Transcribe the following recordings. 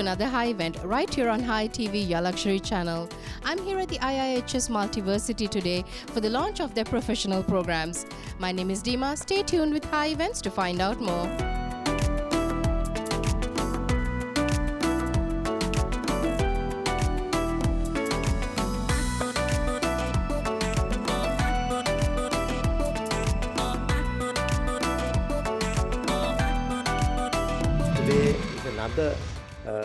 another Hi event right here on Hi TV Dialog Ch channel. I'm here at the IIHS Multiversity today for the launch of their professional programs. My name is Dima. Stay tuned with Hi events to find out more. Today is another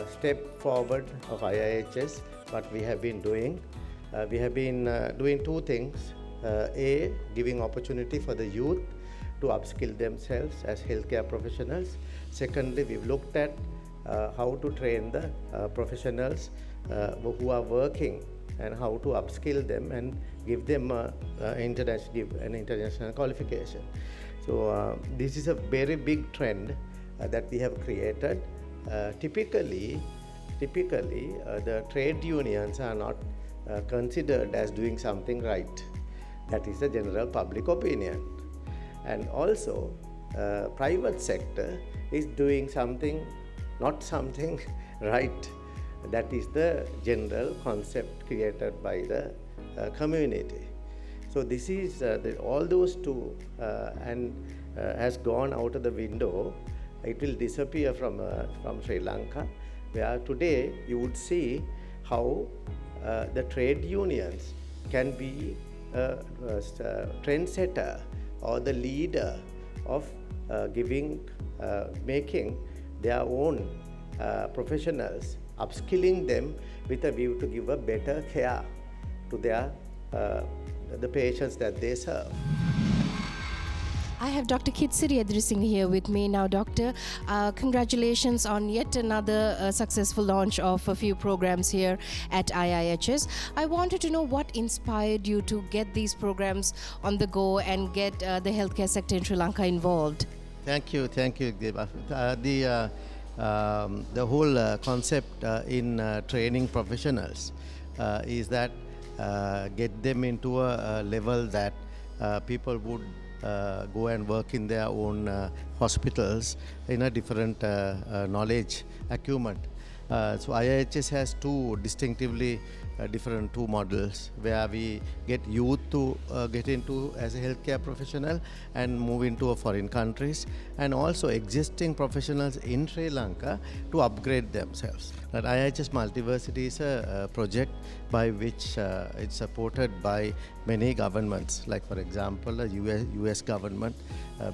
step forward of IIHS, what we have been doing. We have been doing two things. A, giving opportunity for the youth to upskill themselves as healthcare professionals. Secondly, we've looked at how to train the professionals who are working and how to upskill them and give them an international qualification. So this is a very big trend that we have created. Typically, the trade unions are not considered as doing something right. That is the general public opinion. And also, private sector is doing not something right. That is the general concept created by the community. So this is all those two has gone out of the window. It will disappear from Sri Lanka, where today you would see how the trade unions can be a trendsetter or the leader of making their own professionals, upskilling them with a view to give a better care to the patients that they serve. I have Dr. Kitsiri addressing here with me now. Doctor, congratulations on yet another successful launch of a few programs here at IIHS. I wanted to know what inspired you to get these programs on the go and get the healthcare sector in Sri Lanka involved. Thank you, Deva. The whole concept in training professionals is that get them into a level that people would go and work in their own hospitals in a different knowledge acumen. So IIHS has two distinctively different models where we get youth to get into as a healthcare professional and move into foreign countries, and also existing professionals in Sri Lanka to upgrade themselves. That IIHS Multiversity is a project by which it's supported by many governments, like for example the US government,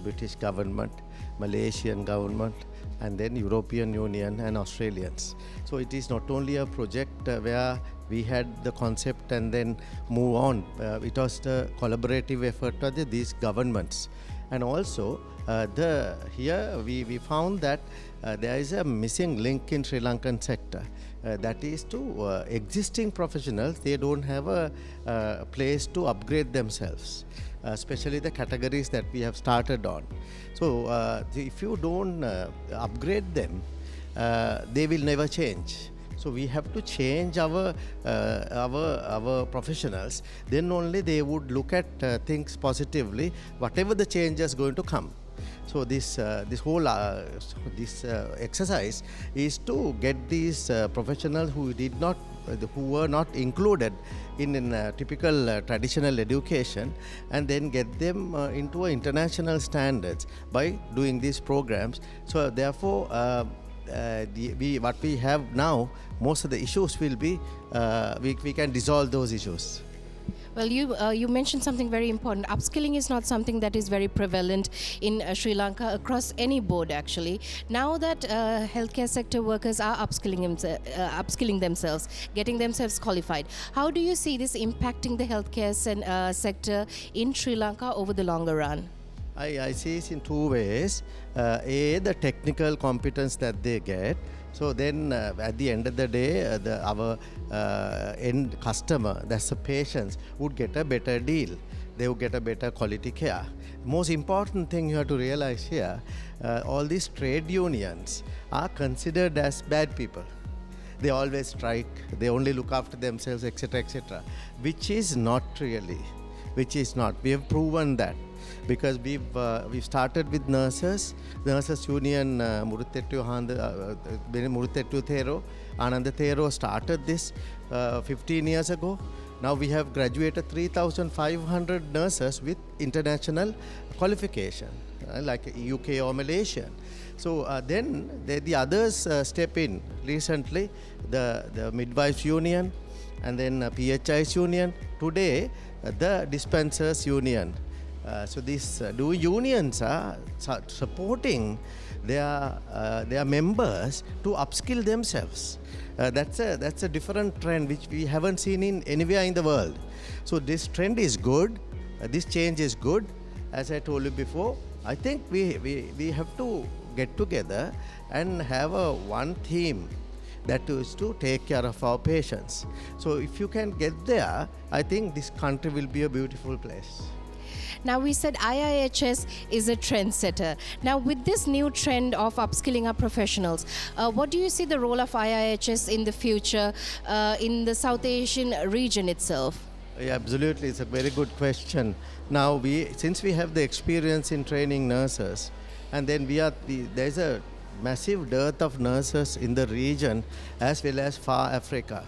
British government, Malaysian government, and then European Union and Australians. So it is not only a project where we had the concept and then move on. It was the collaborative effort of these governments. And also here we found that there is a missing link in Sri Lankan sector. That is to existing professionals, they don't have a place to upgrade themselves, especially the categories that we have started on. So if you don't upgrade them, they will never change. So we have to change our professionals. Then only they would look at things positively, whatever the change is going to come. So this whole exercise is to get these professionals who were not included in typical traditional education, and then get them into international standards by doing these programs. So therefore, what we have now, most of the issues will be we can dissolve those issues. Well, you mentioned something very important. Upskilling is not something that is very prevalent in Sri Lanka across any board, actually. Now that healthcare sector workers are upskilling themselves, getting themselves qualified, how do you see this impacting the healthcare sector in Sri Lanka over the longer run? I see it in two ways. A, the technical competence that they get. So then at the end of the day, our end customer, that's the patients, would get a better deal. They would get a better quality care. Most important thing you have to realize here, all these trade unions are considered as bad people. They always strike, they only look after themselves, etc., etc., which is not really. We have proven that. because we've started with nurses union. Murutettu Thero Ananda Thero started this 15 years ago. Now we have graduated 3,500 nurses with international qualification, like UK or Malaysia. So then the others step in recently, the midwives union, and then PHIs union. Today, the dispensers union. So these unions are supporting their members to upskill themselves. That's a different trend which we haven't seen in anywhere in the world. So this trend is good. This change is good. As I told you before, I think we have to get together and have one theme, that is to take care of our patients. So if you can get there, I think this country will be a beautiful place. Now, we said IIHS is a trendsetter. Now, with this new trend of upskilling our professionals, what do you see the role of IIHS in the future in the South Asian region itself? Yeah, absolutely, it's a very good question. Now, since we have the experience in training nurses, and then there's a massive dearth of nurses in the region as well as far Africa.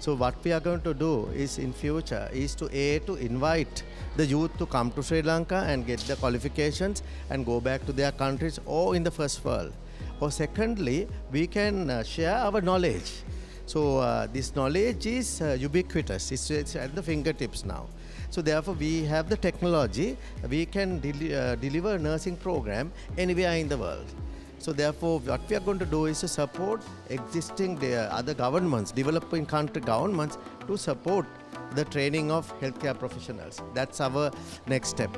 So what we are going to do is in future is to invite the youth to come to Sri Lanka and get the qualifications and go back to their countries or in the first world. Or secondly, we can share our knowledge. So this knowledge is ubiquitous. It's at the fingertips now. So therefore, we have the technology. We can deliver nursing program anywhere in the world. So therefore, what we are going to do is to support existing other governments, developing country governments, to support the training of healthcare professionals. That's our next step.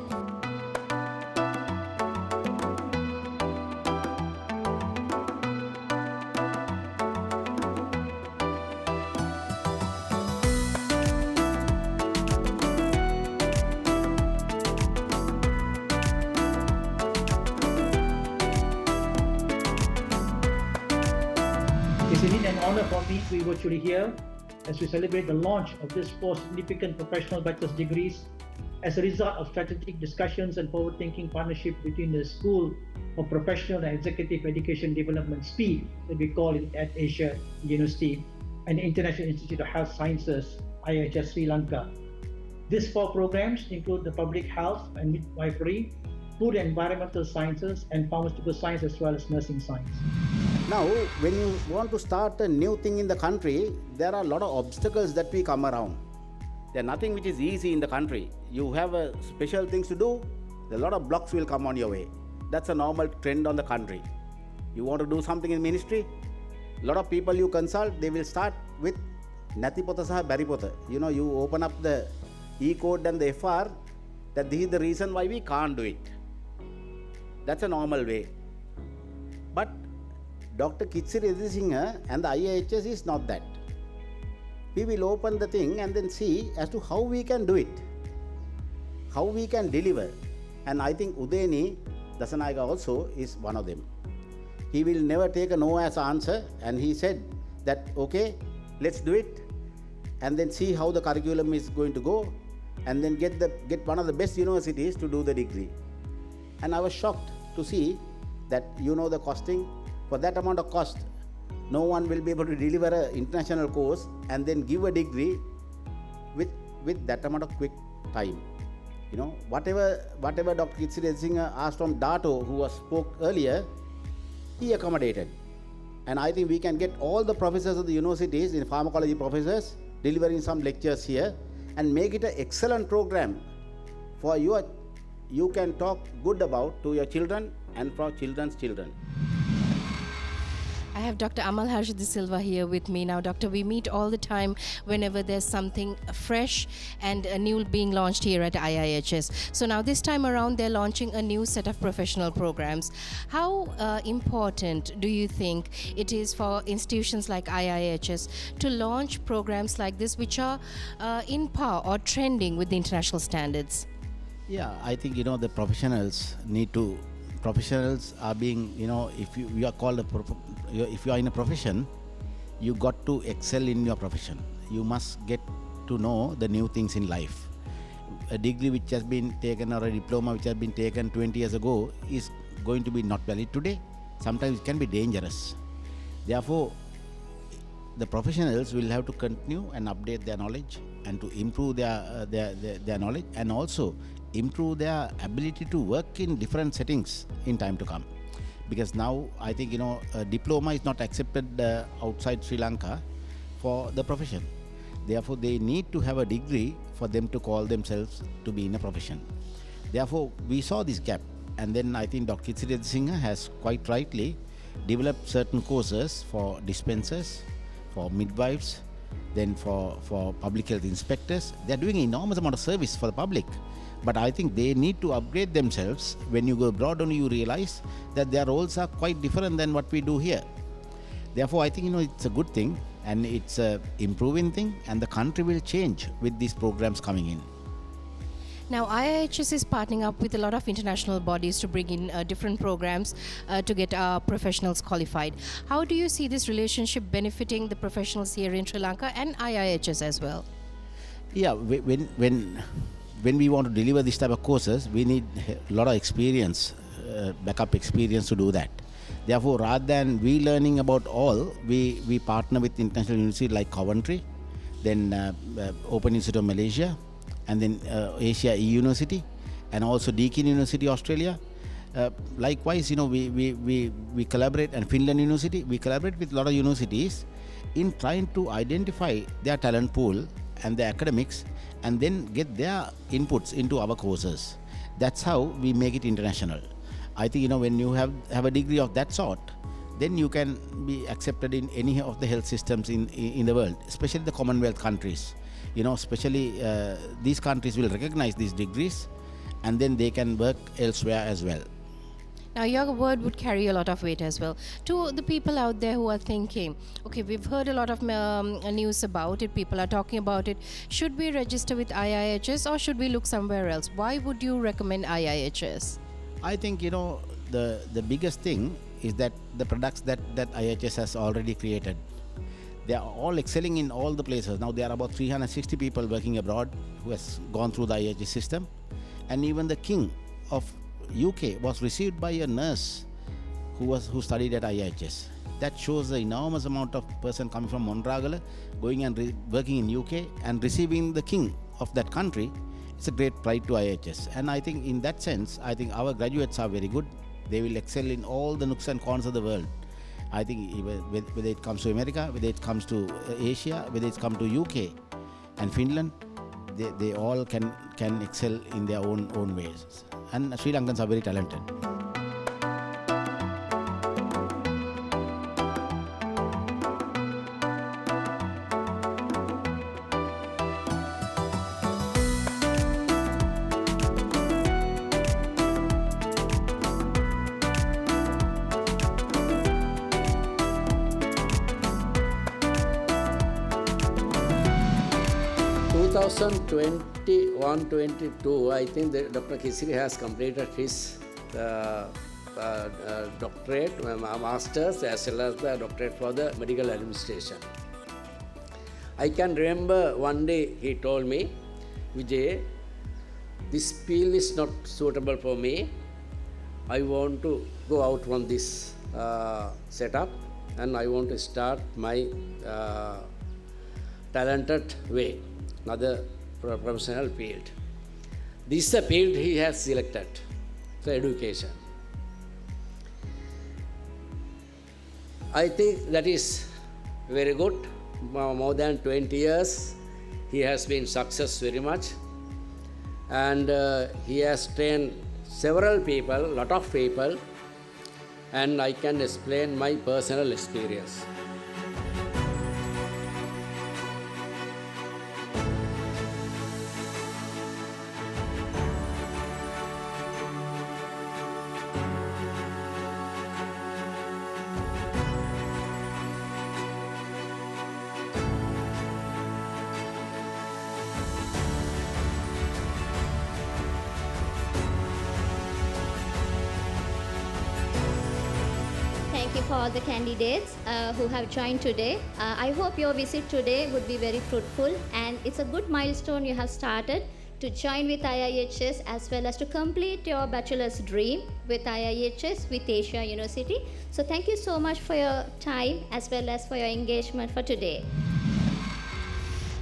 It's indeed an honor for me to be virtually here as we celebrate the launch of these 4 significant professional bachelor's degrees as a result of strategic discussions and forward-thinking partnership between the School of Professional and Executive Education Development SPEED, that we call it at Asia University, and the International Institute of Health Sciences, IIHS Sri Lanka. These 4 programs include the Public Health and Midwifery, Food and Environmental Sciences, and Pharmaceutical Science, as well as Nursing Science. Now, when you want to start a new thing in the country, there are a lot of obstacles that we come around. There's nothing which is easy in the country. You have special things to do, a lot of blocks will come on your way. That's a normal trend on the country. You want to do something in ministry, a lot of people you consult, they will start with Nati Pota Saha Bari Pota. You open up the E-code and the FR, that this is the reason why we can't do it. That's a normal way. But Dr. Kitsiri Edisinghe and the IIHS is not that. We will open the thing and then see as to how we can do it, how we can deliver. And I think Udeni Dasanayaka also is one of them. He will never take a no as answer, and he said that, okay, let's do it and then see how the curriculum is going to go, and then get one of the best universities to do the degree. And I was shocked to see that the costing, for that amount of cost, no one will be able to deliver an international course and then give a degree with that amount of quick time. Whatever Dr. Kitsiri Edisinghe asked from Dato, who spoke earlier, he accommodated. And I think we can get all the professors of the universities, in pharmacology professors, delivering some lectures here, and make it an excellent program for you can talk good about to your children and for children's children. I have Dr. Amal Harsh De Silva here with me now. Doctor, we meet all the time whenever there's something fresh and new being launched here at IIHS. So now this time around, they're launching a new set of professional programs. How important do you think it is for institutions like IIHS to launch programs like this, which are in par or trending with the international standards? Yeah, I think, the professionals are being, if you are called if you are in a profession, you got to excel in your profession. You must get to know the new things in life. a degree which has been taken or a diploma which has been taken 20 years ago is going to be not valid today. Sometimes it can be dangerous. Therefore, the professionals will have to continue and update their knowledge and to improve their knowledge, and also improve their ability to work in different settings in time to come. Because now I think a diploma is not accepted outside Sri Lanka for the profession. Therefore, they need to have a degree for them to call themselves to be in a profession. Therefore, we saw this gap, and then I think Dr. Kitsiri Singha has quite rightly developed certain courses for dispensers, for midwives, then for public health inspectors. They are doing an enormous amount of service for the public. But I think they need to upgrade themselves. When you go abroad only you realize that their roles are quite different than what we do here. Therefore, I think it's a good thing, and it's a improving thing, and the country will change with these programs coming in. Now, IIHS is partnering up with a lot of international bodies to bring in different programs to get our professionals qualified. How do you see this relationship benefiting the professionals here in Sri Lanka and IIHS as well? Yeah, when we want to deliver this type of courses, we need a lot of experience, backup experience to do that. Therefore, rather than we learning about all, we partner with international universities like Coventry, then Open Institute of Malaysia, and then Asia E University, and also Deakin University, Australia. Likewise, we collaborate, and Finland University, we collaborate with a lot of universities in trying to identify their talent pool and their academics, and then get their inputs into our courses. That's how we make it international. I think when you have a degree of that sort, then you can be accepted in any of the health systems in the world, especially the Commonwealth countries. Especially these countries will recognize these degrees, and then they can work elsewhere as well. Now, your word would carry a lot of weight as well. To the people out there who are thinking, okay, we've heard a lot of news about it, people are talking about it. Should we register with IIHS or should we look somewhere else? Why would you recommend IIHS? I think, the biggest thing is that the products that IIHS has already created, they are all excelling in all the places. Now there are about 360 people working abroad who has gone through the IIHS system. And even the King of UK was received by a nurse who studied at IIHS. That shows the enormous amount of person coming from Mondragala, going and working in UK and receiving the king of that country. It's a great pride to IIHS. And I think in that sense, I think our graduates are very good. They will excel in all the nooks and corners of the world. I think whether it comes to America, whether it comes to Asia, whether it comes to UK and Finland, they all can excel in their own ways. And Sri Lankans are very talented. 2021-22, I think that Dr. Kitsiri has completed his doctorate, master's, as well as the doctorate for the medical administration. I can remember one day he told me, Vijay, this field is not suitable for me. I want to go out from this setup and I want to start my talented way, another professional field. This is the field he has selected, so education. I think that is very good. More than 20 years, he has been success very much, and he has trained several people, lot of people, and I can explain my personal experience. Thank you for all the candidates who have joined today. I hope your visit today would be very fruitful, and it's a good milestone you have started to join with IIHS as well as to complete your bachelor's dream with IIHS with Asia University. So thank you so much for your time as well as for your engagement for today.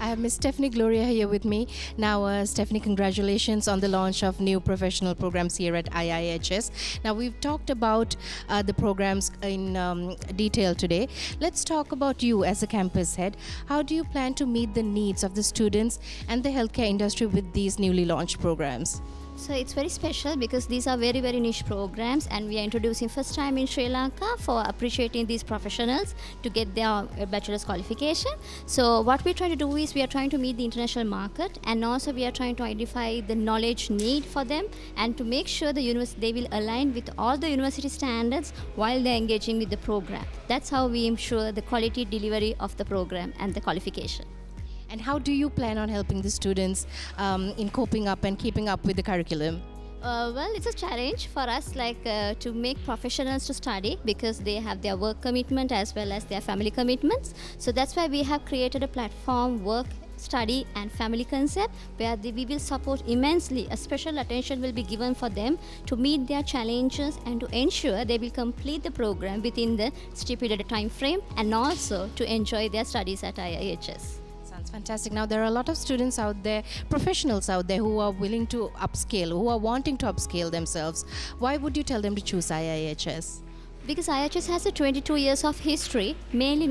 I have Miss Stephanie Gloria here with me. Now, Stephanie, congratulations on the launch of new professional programs here at IIHS. Now, we've talked about the programs in detail today. Let's talk about you as a campus head. How do you plan to meet the needs of the students and the healthcare industry with these newly launched programs? So it's very special because these are very, very niche programs, and we are introducing first time in Sri Lanka for appreciating these professionals to get their bachelor's qualification. So what we try to do is we are trying to meet the international market, and also we are trying to identify the knowledge need for them and to make sure they will align with all the university standards while they're engaging with the program. That's how we ensure the quality delivery of the program and the qualification. And how do you plan on helping the students in coping up and keeping up with the curriculum? Well, it's a challenge for us, to make professionals to study because they have their work commitment as well as their family commitments. So that's why we have created a platform, work, study and family concept, where we will support immensely. A special attention will be given for them to meet their challenges and to ensure they will complete the program within the stipulated time frame and also to enjoy their studies at IIHS. Sounds fantastic. Now, there are a lot of students out there, professionals out there who are willing to upscale, who are wanting to upscale themselves. Why would you tell them to choose IIHS? Because IIHS has a 22 years of history, mainly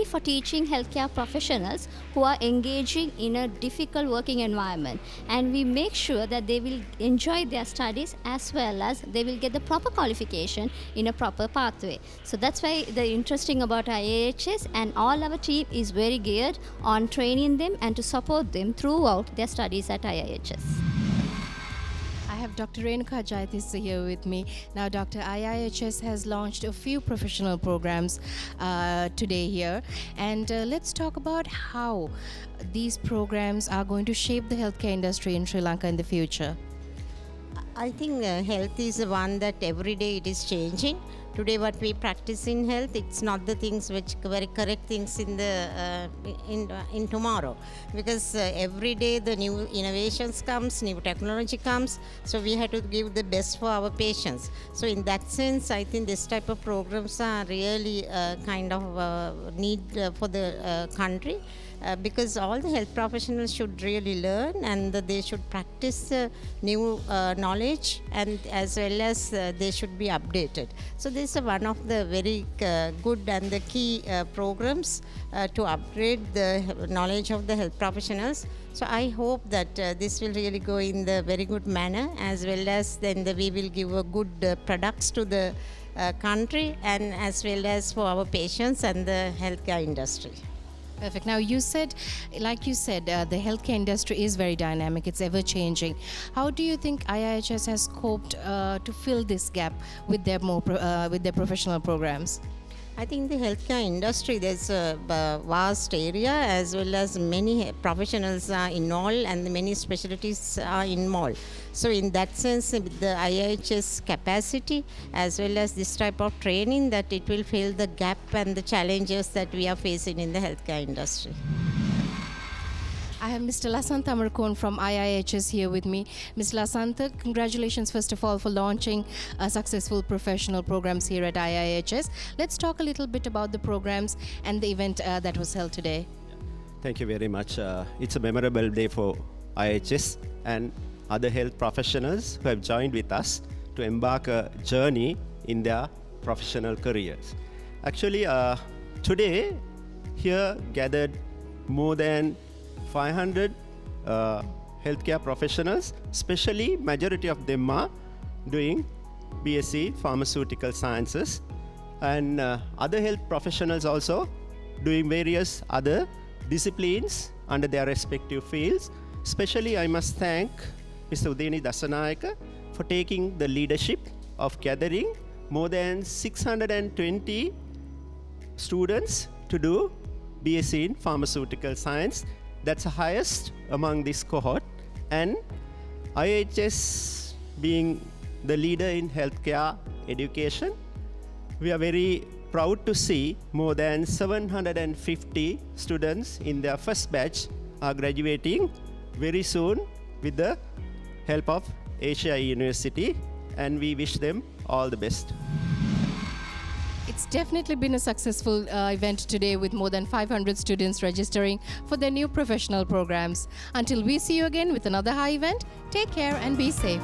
for teaching healthcare professionals who are engaging in a difficult working environment, and we make sure that they will enjoy their studies as well as they will get the proper qualification in a proper pathway. So that's why the interesting about IIHS, and all our team is very geared on training them and to support them throughout their studies at IIHS. I have Dr. Renuka Jaitis here with me. Now, Dr. IIHS has launched a few professional programs today here. And let's talk about how these programs are going to shape the healthcare industry in Sri Lanka in the future. I think health is the one that every day it is changing. Today what we practice in health, it's not the things which very correct things in the in tomorrow, because every day the new innovations comes, new technology comes, so we have to give the best for our patients. So in that sense, I think this type of programs are really kind of need for the country. Because all the health professionals should really learn, and they should practice new knowledge, and as well as they should be updated. So this is one of the very good and the key programs to upgrade the knowledge of the health professionals. So I hope that this will really go in the very good manner, as well as then we will give a good products to the country, and as well as for our patients and the healthcare industry. Perfect. Now, you said, like you said, the healthcare industry is very dynamic. It's ever changing. How do you think IIHS has coped to fill this gap with their with their professional programs? I think the healthcare industry, there's a vast area, as well as many professionals are involved and many specialties are involved. So in that sense, with the IIHS capacity as well as this type of training, that it will fill the gap and the challenges that we are facing in the healthcare industry. I have Mr. Lasantha Amarkon from IIHS here with me. Mr. Lasantha, congratulations first of all for launching successful professional programs here at IIHS. Let's talk a little bit about the programs and the event that was held today. Thank you very much. It's a memorable day for IIHS and other health professionals who have joined with us to embark a journey in their professional careers. Actually, today here gathered more than 500 healthcare professionals, especially majority of them are doing BSc Pharmaceutical Sciences, and other health professionals also doing various other disciplines under their respective fields. Especially I must thank Mr. Udeni Dasanayaka for taking the leadership of gathering more than 620 students to do BSc in Pharmaceutical Science. That's the highest among this cohort, and IIHS being the leader in healthcare education, we are very proud to see more than 750 students in their first batch are graduating very soon with the help of Asia University, and we wish them all the best. It's definitely been a successful event today with more than 500 students registering for their new professional programs. Until we see you again with another high event, take care and be safe.